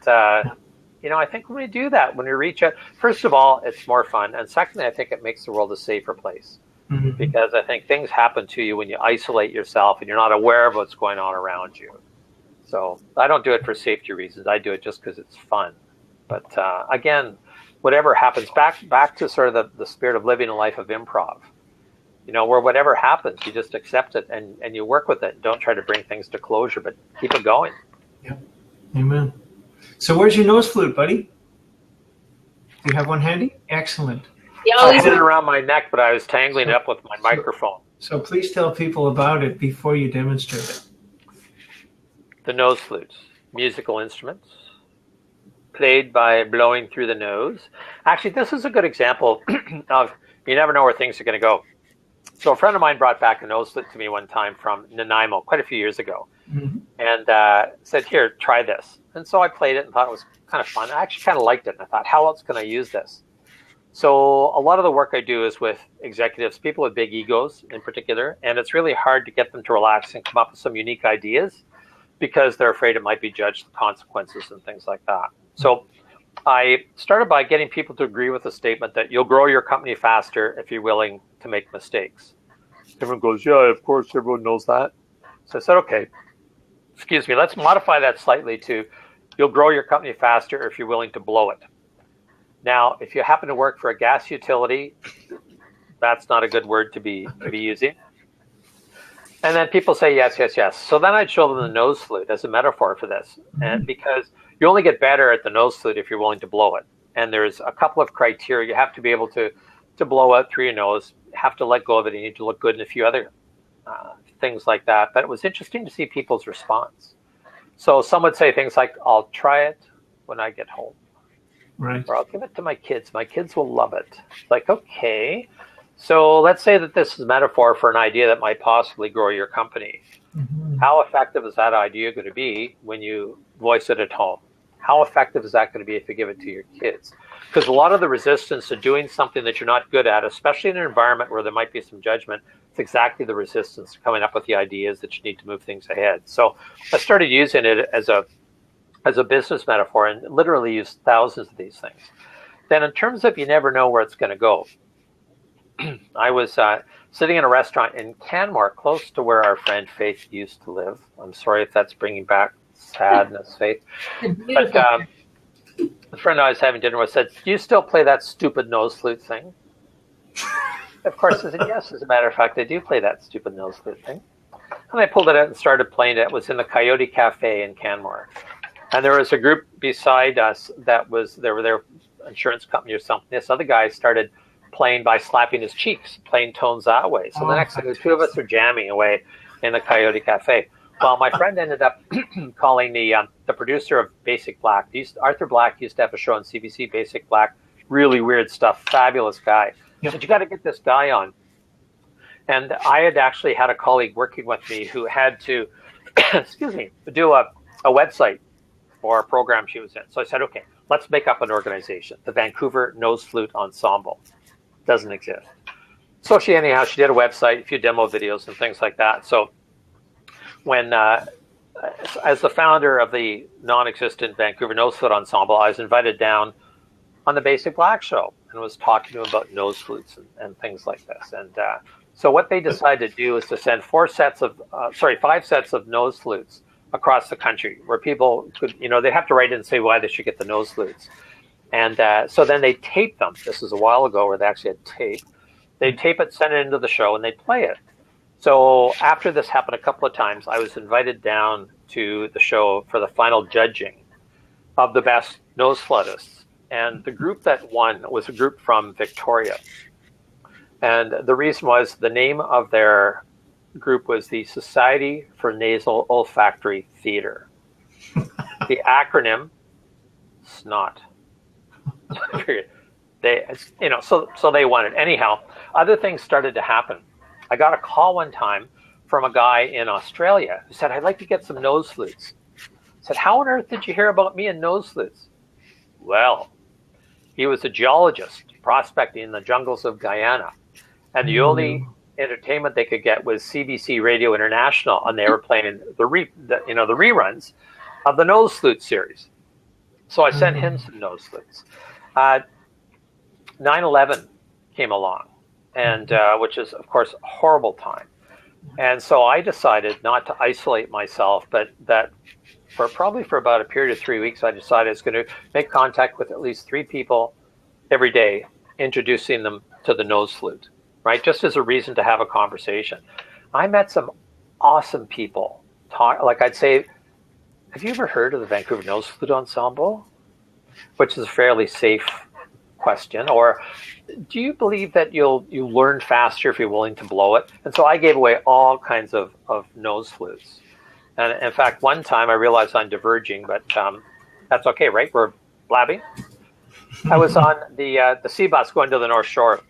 I think when we do that, when we reach out, first of all, it's more fun. And secondly, I think it makes the world a safer place. Because I think things happen to you when you isolate yourself and you're not aware of what's going on around you. So I don't do it for safety reasons. I do it just because it's fun. But again, whatever happens, back to sort of the spirit of living a life of improv. Where whatever happens, you just accept it and you work with it. Don't try to bring things to closure, but keep it going. Yeah. Amen. So where's your nose flute, buddy? Do you have one handy? Excellent. I had it around my neck, but I was tangling it up with my microphone. So please tell people about it before you demonstrate it. The nose flute. musical instruments played by blowing through the nose. Actually, this is a good example of you never know where things are going to go. So a friend of mine brought back a nose flute to me one time from Nanaimo quite a few years ago, and said, "Here, try this." And so I played it and thought it was kind of fun. I actually kind of liked it, and I thought, how else can I use this? So a lot of the work I do is with executives, people with big egos in particular, and it's really hard to get them to relax and come up with some unique ideas because they're afraid it might be judged, the consequences and things like that. So I started by getting people to agree with the statement that you'll grow your company faster if you're willing to make mistakes. Everyone goes, yeah, of course, everyone knows that. So I said, okay, excuse me, let's modify that slightly to you'll grow your company faster if you're willing to blow it. Now, if you happen to work for a gas utility, that's not a good word to be using. And then people say, yes, yes, yes. So then I'd show them the nose flute as a metaphor for this. And because you only get better at the nose flute if you're willing to blow it. And there's a couple of criteria. You have to be able to blow out through your nose. You have to let go of it. You need to look good and a few other things like that. But it was interesting to see people's response. So some would say things like, I'll try it when I get home. Right. Or I'll give it to my kids. My kids will love it. Like, okay. So let's say that this is a metaphor for an idea that might possibly grow your company. How effective is that idea going to be when you voice it at home? How effective is that going to be if you give it to your kids? Because a lot of the resistance to doing something that you're not good at, especially in an environment where there might be some judgment, it's exactly the resistance to coming up with the ideas that you need to move things ahead. So I started using it as a business metaphor and literally used thousands of these things. Then in terms of you never know where it's going to go, I was sitting in a restaurant in Canmore, close to where our friend Faith used to live. I'm sorry if that's bringing back sadness, Faith. But the friend I was having dinner with said, do you still play that stupid nose flute thing? Of course, I said, yes, as a matter of fact, I do play that stupid nose flute thing. And I pulled it out and started playing it. It was in the Coyote Cafe in Canmore. And there was a group beside us that was, they were their insurance company or something. This other guy started playing by slapping his cheeks, playing tones that way. So the next thing, the two of us are jamming away in the Coyote Cafe. Well, my friend ended up calling the producer of Basic Black. Arthur Black used to have a show on CBC, Basic Black, really weird stuff, fabulous guy. He said, you got to get this guy on. And I had actually had a colleague working with me who had to, excuse me, do a website for a program she was in. So I said, okay, let's make up an organization, the Vancouver Nose Flute Ensemble. Doesn't exist. So she did a website, a few demo videos and things like that. So when, as the founder of the non-existent Vancouver Nose Flute Ensemble, I was invited down on the Basic Black show and was talking to him about nose flutes and things like this. And so what they decided to do is to send 5 sets of nose flutes across the country where people could, they'd have to write in and say why they should get the nose flutes. And so then they taped them. This was a while ago where they actually had tape. They'd tape it, send it into the show, and they'd play it. So after this happened a couple of times, I was invited down to the show for the final judging of the best nose flutists. And the group that won was a group from Victoria. And the reason was the name of their group was the Society for Nasal Olfactory Theatre. The acronym, SNOT. So they won it. Anyhow, other things started to happen. I got a call one time from a guy in Australia who said, I'd like to get some nose flutes. I said, how on earth did you hear about me and nose flutes? Well, he was a geologist prospecting in the jungles of Guyana. And the only entertainment they could get was CBC Radio International, and they were playing the reruns of the Nose Flute series. So I sent him some nose flutes. 9/11 came along, and which is, of course, a horrible time. And so I decided not to isolate myself, but that for about a period of 3 weeks, I decided I was going to make contact with at least 3 people every day, introducing them to the nose flute, right? Just as a reason to have a conversation. I met some awesome people. I'd say, have you ever heard of the Vancouver Nose Flute Ensemble? Which is a fairly safe question. Or do you believe that you'll learn faster if you're willing to blow it? And so I gave away all kinds of nose flutes. And in fact, one time I realized I'm diverging, but that's okay, right? We're blabbing. I was on the sea bus going to the North Shore,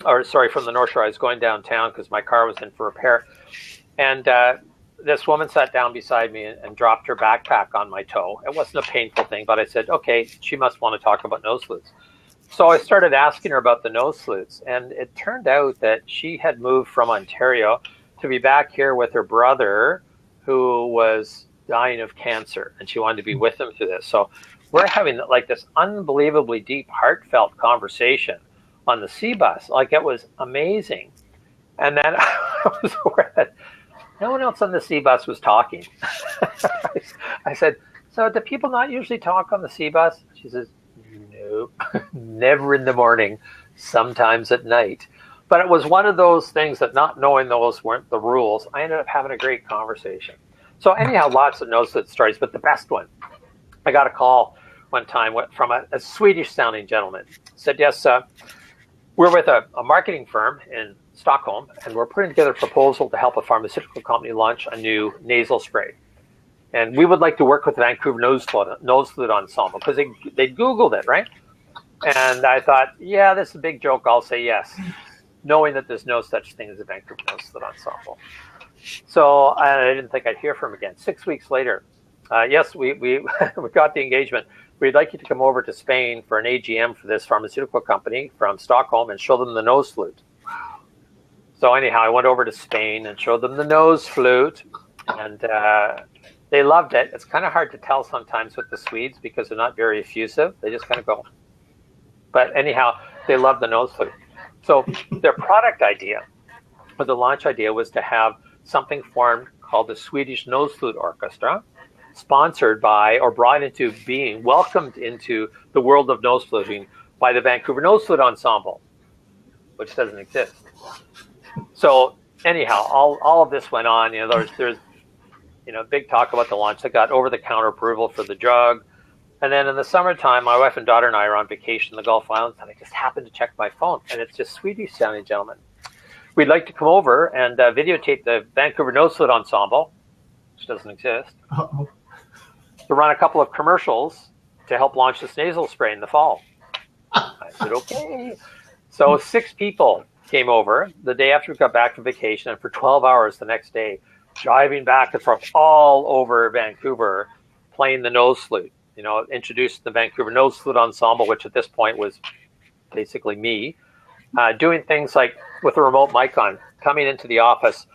or sorry, from the North Shore. I was going downtown because my car was in for repair. And this woman sat down beside me and dropped her backpack on my toe. It wasn't a painful thing, but I said, okay, she must want to talk about nose flutes. So I started asking her about the nose flutes, and it turned out that she had moved from Ontario to be back here with her brother, who was dying of cancer, and she wanted to be with him through this. So we're having like this unbelievably deep, heartfelt conversation on the sea bus. Like, it was amazing. And then I was aware that no one else on the sea bus was talking. I said, so do people not usually talk on the sea bus? She says, no, never in the morning, sometimes at night. But it was one of those things that, not knowing those weren't the rules, I ended up having a great conversation. So anyhow, lots of nose flute stories, but the best one, I got a call one time from a Swedish-sounding gentleman. Said, yes, we're with a marketing firm in Stockholm, and we're putting together a proposal to help a pharmaceutical company launch a new nasal spray. And we would like to work with the Vancouver Nose Flute Ensemble, because they Googled it, right? And I thought, yeah, this is a big joke. I'll say yes, knowing that there's no such thing as a Vancouver Nose Flute Ensemble. So I didn't think I'd hear from him again. 6 weeks later, yes, we we got the engagement. We'd like you to come over to Spain for an AGM for this pharmaceutical company from Stockholm and show them the nose flute. So anyhow, I went over to Spain and showed them the nose flute, and they loved it. It's kind of hard to tell sometimes with the Swedes because they're not very effusive. They just kind of go. But anyhow, they love the nose flute. So their product idea, or the launch idea, was to have something formed called the Swedish Nose Flute Orchestra, sponsored by, or brought into being, welcomed into the world of nose fluting by the Vancouver Nose Flute Ensemble, which doesn't exist. So anyhow, all of this went on. There's big talk about the launch. They got over-the-counter approval for the drug. And then in the summertime, my wife and daughter and I are on vacation in the Gulf Islands, and I just happened to check my phone, and it's just Swedish-sounding gentleman. We'd like to come over and videotape the Vancouver Nose Flute Ensemble, which doesn't exist, to run a couple of commercials to help launch this nasal spray in the fall. I said, okay. So 6 people came over the day after we got back from vacation, and for 12 hours the next day, driving back and forth all over Vancouver, playing the nose flute. Introduced the Vancouver Nose Flute Ensemble, which at this point was basically me, doing things like with a remote mic on, coming into the office,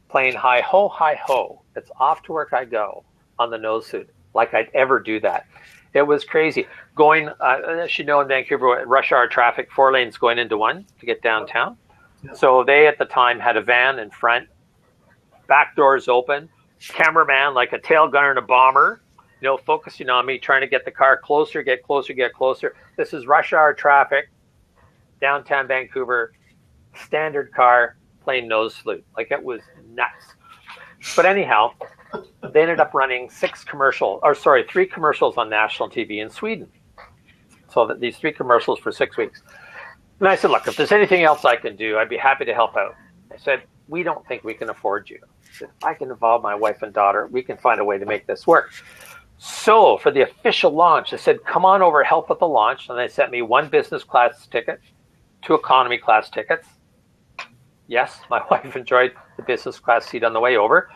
playing hi ho, it's off to work I go on the nose flute, like I'd ever do that. It was crazy. Going, as you know, in Vancouver, rush hour traffic, 4 lanes going into one to get downtown. Yeah. So they, at the time, had a van in front, back doors open, cameraman like a tail gunner and a bomber, focusing on me, trying to get the car closer, get closer, get closer. This is rush hour traffic, downtown Vancouver, standard car, playing nose flute. Like, it was nuts. But anyhow, they ended up running 3 commercials on national TV in Sweden. So that these 3 commercials for 6 weeks. And I said, look, if there's anything else I can do, I'd be happy to help out. I said, we don't think we can afford you. I said, if I can involve my wife and daughter, we can find a way to make this work. So for the official launch, they said, come on over, help with the launch. And they sent me 1 business class ticket, 2 economy class tickets. Yes, my wife enjoyed the business class seat on the way over.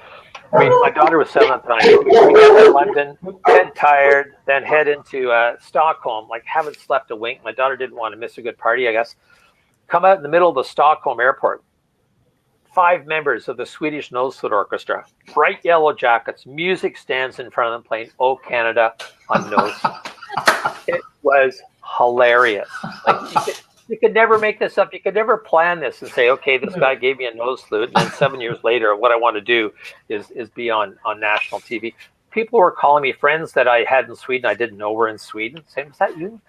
My daughter was 7 at the time. We got to London, head tired, then head into Stockholm, like haven't slept a wink. My daughter didn't want to miss a good party, I guess. Come out in the middle of the Stockholm airport. 5 members of the Swedish Nose Flute Orchestra, bright yellow jackets, music stands in front of them playing "Oh Canada" on nose. It was hilarious. Like, you could never make this up. You could never plan this and say, okay, this guy gave me a nose flute, and then 7 years later, what I want to do is be on national TV. People were calling me, friends that I had in Sweden, I didn't know were in Sweden, saying, is that you?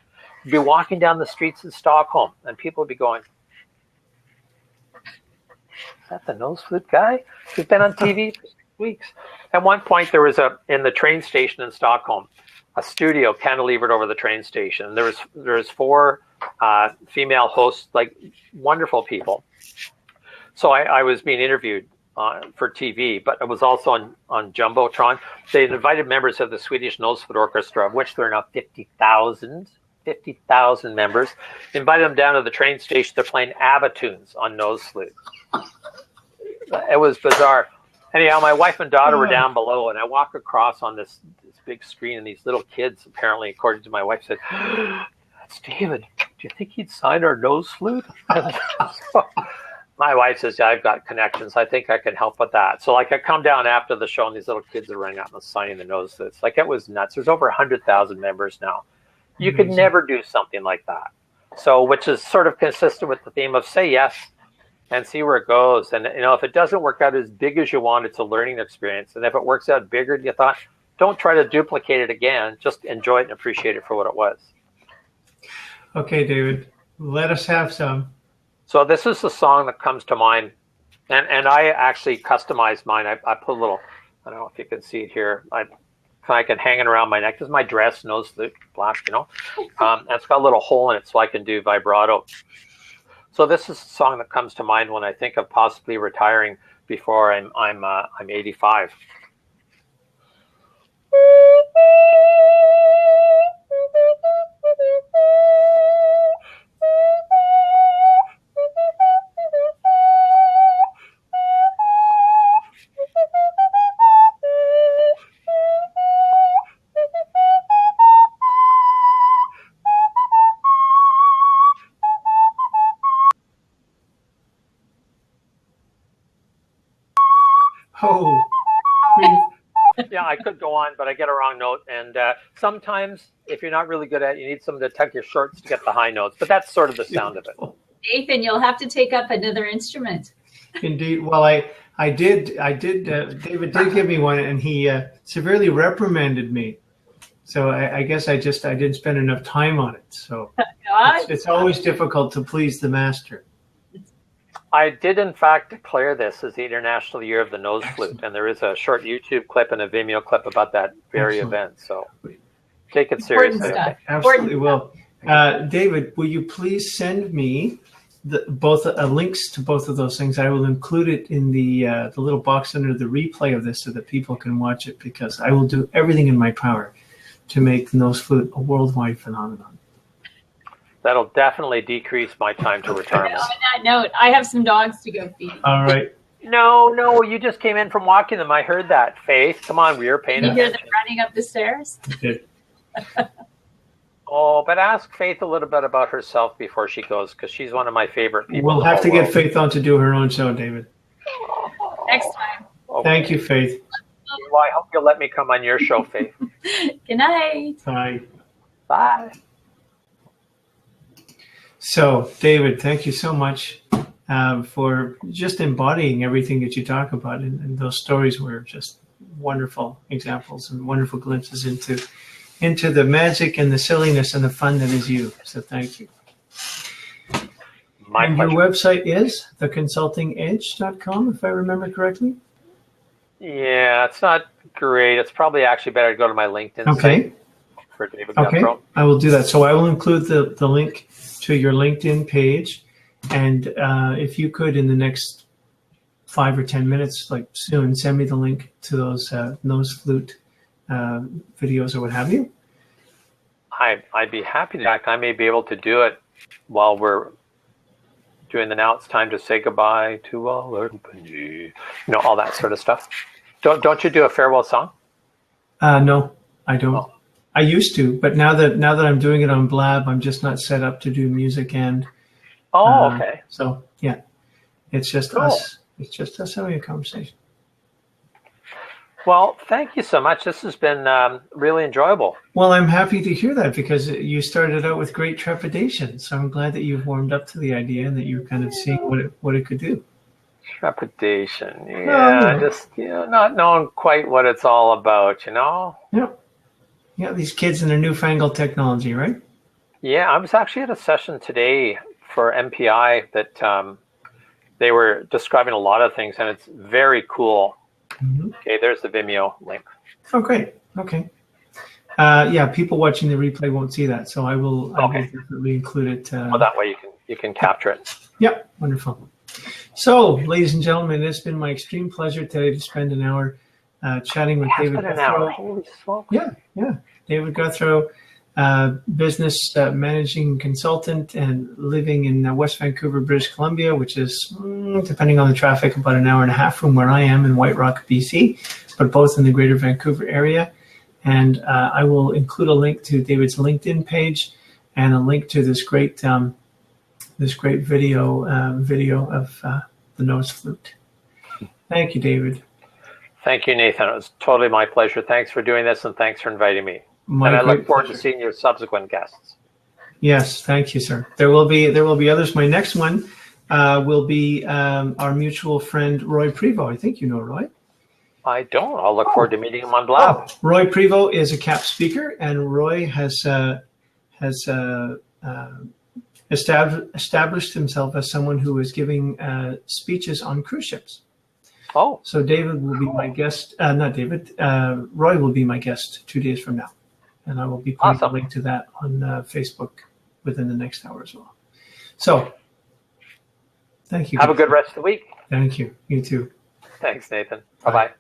You'd be walking down the streets in Stockholm, and people would be going, is that the nose flute guy? He's been on TV for 6 weeks. At one point, there was in the train station in Stockholm, a studio cantilevered over the train station. There was 4 female hosts, like wonderful people. So I was being interviewed for TV, but it was also on Jumbotron. They invited members of the Swedish Nose Flute Orchestra, of which there are now 50,000 members. Invited them down to the train station. They're playing ABBA tunes on Nose Flute. It was bizarre. Anyhow, my wife and daughter were down below, and I walk across on this big screen, and these little kids, apparently, according to my wife, said, "That's David. Do you think he'd sign our Nose Flute?" My wife says, "Yeah, I've got connections. I think I can help with that." So, like, I come down after the show, and these little kids are running out and signing the Nose Flutes. Like, it was nuts. There's over 100,000 members now. You could never do something like that. So, which is sort of consistent with the theme of say yes and see where it goes. And, if it doesn't work out as big as you want, it's a learning experience. And if it works out bigger than you thought, don't try to duplicate it again. Just enjoy it and appreciate it for what it was. Okay, David, let us have some. So this is the song that comes to mind. And I actually customized mine. I put a little, I don't know if you can see it here. I can hang it around my neck. This is my dress, Nose Flute, black, And it's got a little hole in it so I can do vibrato. So this is a song that comes to mind when I think of possibly retiring before I'm 85. Oh, Yeah, I could go on, but I get a wrong note. And sometimes, if you're not really good at it, you need someone to tug your shorts to get the high notes. But that's sort of the sound of it. Nathan, you'll have to take up another instrument. Indeed. Well, I did. David did give me one, and he severely reprimanded me. So I guess I didn't spend enough time on it. So it's always difficult to please the master. I did, in fact, declare this as the International Year of the Nose Flute, and there is a short YouTube clip and a Vimeo clip about that very event. So take it seriously. Absolutely will. David, will you please send me both links to both of those things? I will include it in the little box under the replay of this so that people can watch it, because I will do everything in my power to make the Nose Flute a worldwide phenomenon. That'll definitely decrease my time to retirement. On that note, I have some dogs to go feed. All right. No, you just came in from walking them. I heard that. Faith, come on, we were paying attention. You hear them running up the stairs? Okay. Oh, but ask Faith a little bit about herself before she goes, because she's one of my favorite people. We'll have to get Faith on to do her own show, David. Next time. Okay. Thank you, Faith. Well, I hope you'll let me come on your show, Faith. Good night. Bye. Bye. So, David, thank you so much for just embodying everything that you talk about. And those stories were just wonderful examples and wonderful glimpses into the magic and the silliness and the fun that is you. So thank you. My and pleasure. Your website is theconsultingedge.com, if I remember correctly? Yeah, it's not great. It's probably actually better to go to my LinkedIn site for David Okay, Gouthro. I will do that. So I will include the link to your LinkedIn page. And if you could, in the next 5 or 10 minutes, like soon, send me the link to those Nose Flute videos or what have you. I'd be happy to. In fact, I may be able to do it while we're doing the Now It's Time to Say Goodbye to all our company. All that sort of stuff. Don't you do a farewell song? No, I don't. Oh. I used to, but now that I'm doing it on Blab, I'm just not set up to do music and. Oh, okay. So yeah, it's just us. It's just us having a conversation. Well, thank you so much. This has been really enjoyable. Well, I'm happy to hear that, because you started out with great trepidation. So I'm glad that you've warmed up to the idea and that you're kind of seeing what it could do. Trepidation, yeah, just not knowing quite what it's all about, Yeah, these kids and their newfangled technology, right? Yeah, I was actually at a session today for MPI that they were describing a lot of things, and it's very cool. Mm-hmm. Okay, there's the Vimeo link. Oh, great. Okay. Yeah, people watching the replay won't see that, so I will definitely include it. Well, that way you can capture it. Yeah, wonderful. So, ladies and gentlemen, it's been my extreme pleasure today to spend an hour chatting with David Gouthro. Holy smokes. Yeah. David Gouthro, business managing consultant and living in West Vancouver, British Columbia, which is, depending on the traffic, about an hour and a half from where I am in White Rock, BC, but both in the greater Vancouver area. And I will include a link to David's LinkedIn page and a link to this great video of the Nose Flute. Thank you, David. Thank you, Nathan. It was totally my pleasure. Thanks for doing this, and thanks for inviting me. And I look forward to seeing your subsequent guests. Yes, thank you, sir. There will be others. My next one will be our mutual friend Roy Prevost. I think you know Roy. I don't. I'll look forward to meeting him on Blab. Roy Prevost is a CAP speaker, and Roy has established himself as someone who is giving speeches on cruise ships. Oh. So David will be my guest. Not David. Roy will be my guest 2 days from now. And I will be putting a link to that on Facebook within the next hour as well. So, thank you. Have a good rest of the week. Thank you. You too. Thanks, Nathan. Bye-bye.